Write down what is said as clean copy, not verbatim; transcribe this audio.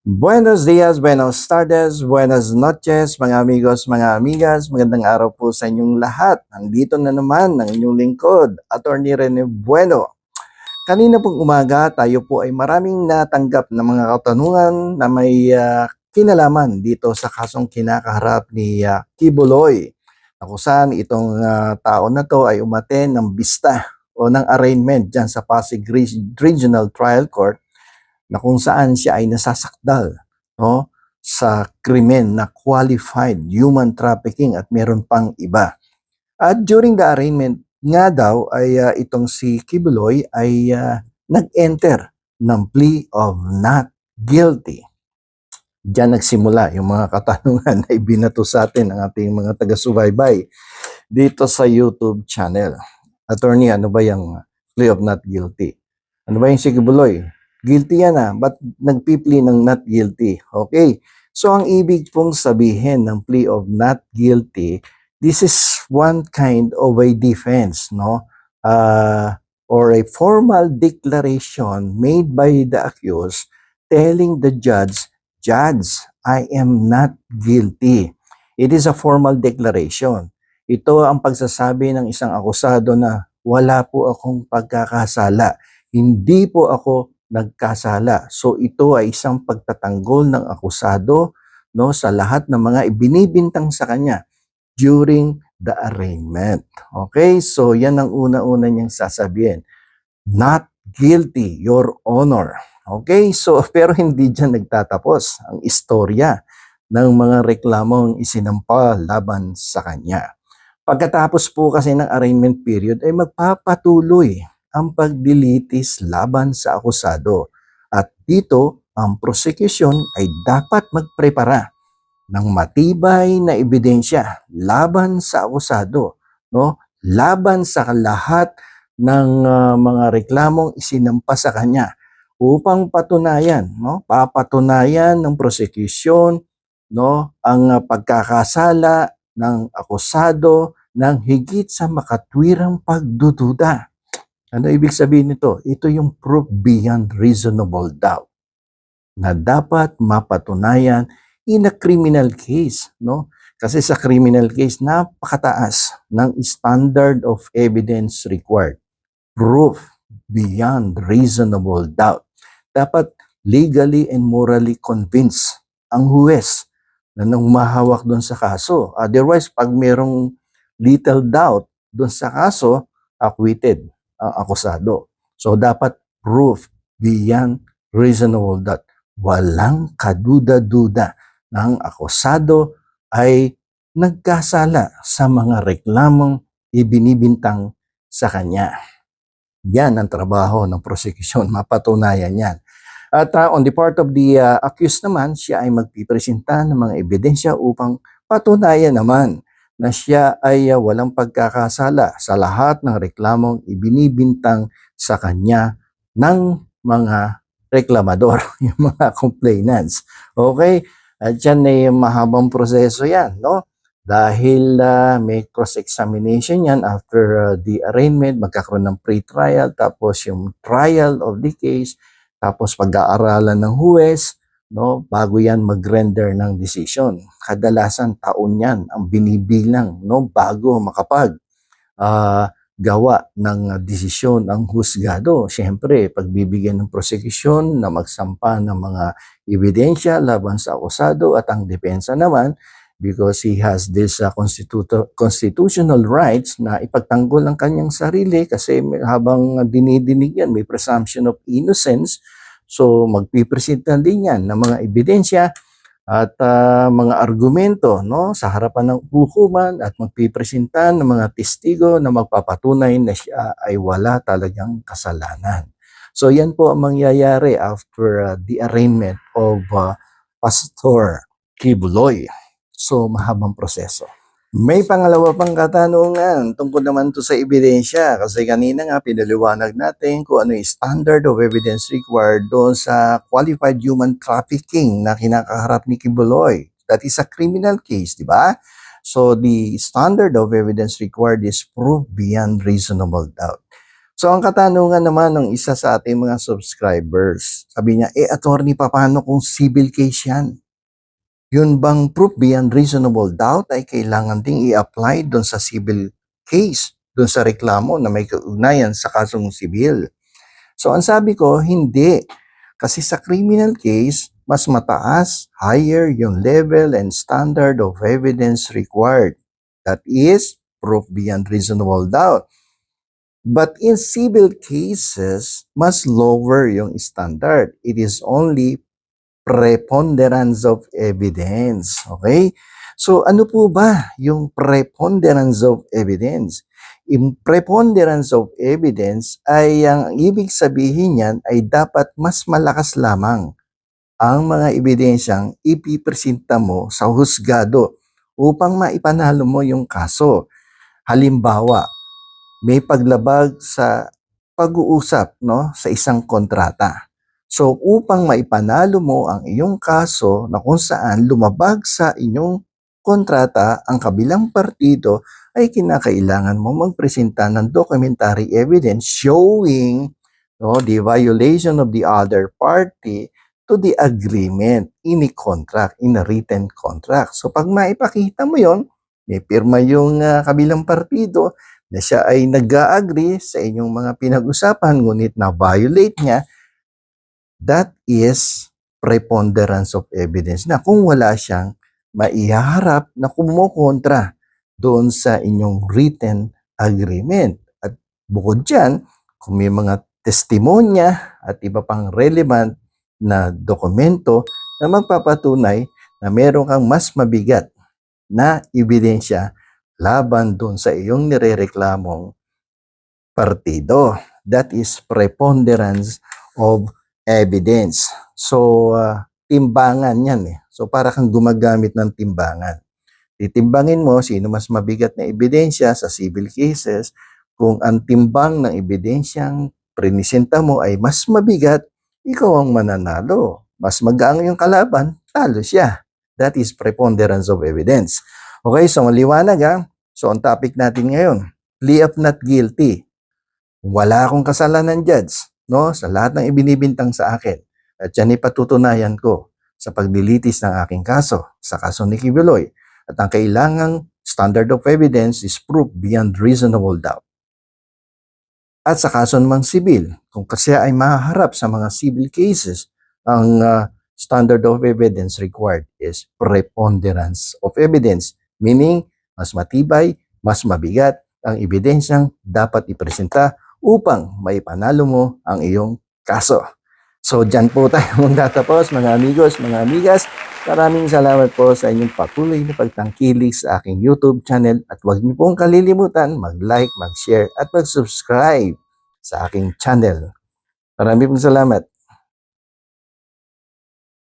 Buenos dias, buenos tardes, buenas noches, mga amigos, mga amigas. Magandang araw po sa inyong lahat. Nandito na naman ang inyong lingkod, Attorney Rene Bueno. Kanina pong umaga, tayo po ay maraming natanggap na mga katanungan na may kinalaman dito sa kasong kinakaharap ni Kibuloy. Na kung saan itong tao na to ay umaten ng bista o ng arraignment dyan sa Pasig Regional Trial Court na kung saan siya ay nasasakdal, no, sa krimen na qualified human trafficking at meron pang iba. At during the arraignment nga daw ay itong si Kibuloy ay nag-enter ng plea of not guilty. Diyan nagsimula yung mga katanungan na ibinato sa atin ng ating mga taga-subaybay dito sa YouTube channel. Attorney, ano ba yung plea of not guilty? Ano ba yung si Kibuloy? Guilty yan ba't nagpipli ng not guilty? Okay, so ang ibig pong sabihin ng plea of not guilty, this is one kind of a defense, no? Or a formal declaration made by the accused telling the judge, Judge, I am not guilty. It is a formal declaration. Ito ang pagsasabi ng isang akusado na wala po akong pagkakasala. Hindi po ako nagkasala. So ito ay isang pagtatanggol ng akusado, no, sa lahat ng mga ibinibintang sa kanya during the arraignment. Okay? So yan ang una-una niyang sasabihin. Not guilty, Your Honor. Okay? So pero hindi diyan nagtatapos ang istorya ng mga reklamong isinampa laban sa kanya. Pagkatapos po kasi ng arraignment period ay magpapatuloy ang pagdilitis laban sa akusado. At dito, ang prosecution ay dapat magprepara ng matibay na ebidensya laban sa akusado, no? Laban sa lahat ng mga reklamong isinampa sa kanya upang patunayan, no? Papatunayan ng prosecution, no, ang pagkakasala ng akusado ng higit sa makatwirang pagdududa. Ano ibig sabihin nito? Ito yung proof beyond reasonable doubt na dapat mapatunayan in a criminal case, no? Kasi sa criminal case, napakataas ng standard of evidence required. Proof beyond reasonable doubt. Dapat legally and morally convinced ang huwes na nang mahawak doon sa kaso. Otherwise, pag merong little doubt doon sa kaso, acquitted ang akusado. So, dapat proof beyond reasonable doubt. Walang kaduda-duda na ang akusado ay nagkasala sa mga reklamong ibinibintang sa kanya. Yan ang trabaho ng prosecution, mapatunayan yan. At on the part of the accused naman, siya ay magpipresenta ng mga ebidensya upang patunayan naman na siya ay walang pagkakasala sa lahat ng reklamong ibinibintang sa kanya ng mga reklamador, yung mga complainants. Okay? At yan ay mahabang proseso yan, no? Dahil may cross-examination yan after the arraignment, magkakaroon ng pre-trial, tapos yung trial of the case, tapos pag-aaralan ng huwes, no, bago yan mag-render ng decision. Kadalasan taon yan ang binibilang, no, bago makapag gawa ng desisyon ang husgado. Siyempre, pagbibigyan ng prosecution na magsampa ng mga ebidensya laban sa akusado at ang depensa naman, because he has this constitutional rights na ipagtanggol ang kanyang sarili kasi habang dinidinig yan, may presumption of innocence. So magpipresenta din yan ng mga ebidensya at mga argumento, no, sa harapan ng hukuman at magpipresenta ng mga testigo na magpapatunay na siya ay wala talagang kasalanan. So yan po ang mangyayari after the arraignment of Pastor Kibuloy. So, mahabang proseso. May pangalawa pang katanungan tungkol naman to sa ebidensya kasi kanina nga pinaliwanag natin kung ano yung standard of evidence required doon sa qualified human trafficking na kinakaharap ni Kibuloy. That is a criminal case, di ba? So, the standard of evidence required is proof beyond reasonable doubt. So ang katanungan naman ng isa sa ating mga subscribers, sabi niya, attorney, paano kung civil case yan? Yun bang proof beyond reasonable doubt ay kailangan ding i-apply doon sa civil case, doon sa reklamo na may kaugnayan sa kasong sibil? So ang sabi ko, hindi. Kasi sa criminal case, mas mataas, higher yung level and standard of evidence required. That is, proof beyond reasonable doubt. But in civil cases, mas lower yung standard. It is only preponderance of evidence. Okay? So ano po ba yung preponderance of evidence? In preponderance of evidence ay ang ibig sabihin niyan ay dapat mas malakas lamang ang mga ebidensyang ipipresenta mo sa husgado upang maipanalo mo yung kaso. Halimbawa, may paglabag sa pag-uusap sa isang kontrata. So upang maipanalo mo ang iyong kaso na kung saan lumabag sa inyong kontrata ang kabilang partido, ay kinakailangan mo magpresenta ng documentary evidence showing the violation of the other party to the agreement in a contract, in a written contract. So pag maipakita mo yon, may pirma yung kabilang partido, na siya ay nag-agree sa inyong mga pinag-usapan ngunit na-violate niya, that is preponderance of evidence na kung wala siyang maihaharap na kumukontra doon sa inyong written agreement. At bukod dyan, kung may mga testimonya at iba pang relevant na dokumento na magpapatunay na meron kang mas mabigat na ebidensya laban doon sa iyong nirereklamong partido. That is preponderance of evidence. So, timbangan yan eh. So, para kang gumagamit ng timbangan. Titimbangin mo sino mas mabigat na ebidensya sa civil cases. Kung ang timbang ng ebidensyang prinisenta mo ay mas mabigat, ikaw ang mananalo. Mas magaang yung kalaban, talo siya. That is preponderance of evidence. Okay, so maliwanag ha. So ang topic natin ngayon, plea of not guilty. Wala akong kasalanan, judge, sa lahat ng ibinibintang sa akin. At yan ipatutunayan ko sa paglilitis ng aking kaso, sa kaso ni Kibuloy. At ang kailangang standard of evidence is proof beyond reasonable doubt. At sa kaso namang sibil, kung kasi ay mahaharap sa mga civil cases, ang standard of evidence required is preponderance of evidence. Meaning, mas matibay, mas mabigat ang ebidensyang dapat ipresenta upang maipanalo mo ang iyong kaso. So, dyan po tayo magtatapos, mga amigos, mga amigas. Maraming salamat po sa inyong patuloy na pagtangkilik sa aking YouTube channel at huwag niyo pong kalilimutan mag-like, mag-share at mag-subscribe sa aking channel. Maraming salamat.